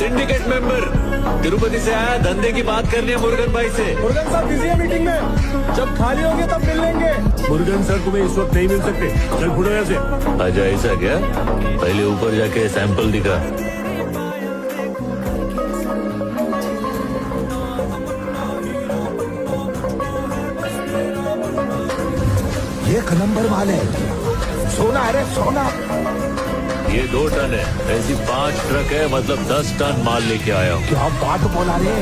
Syndicate member Tirupati से आया, धंधे की बात करनी है मुरुगन भाई से। मुरुगन साहब बिजी है मीटिंग में, जब खाली होंगे तब मिल लेंगे। मुरुगन सर तुम्हें इस वक्त नहीं मिल सकते, चल फुटो यहाँ से। अच्छा ऐसा क्या? पहले ऊपर जाके सैंपल दिखा। ये एक नंबर माल है, सोना है रे सोना। ये 2 टन है, ऐसी 5 ट्रक है, मतलब 10 टन माल लेके आया हूँ। क्या बात बोला रे।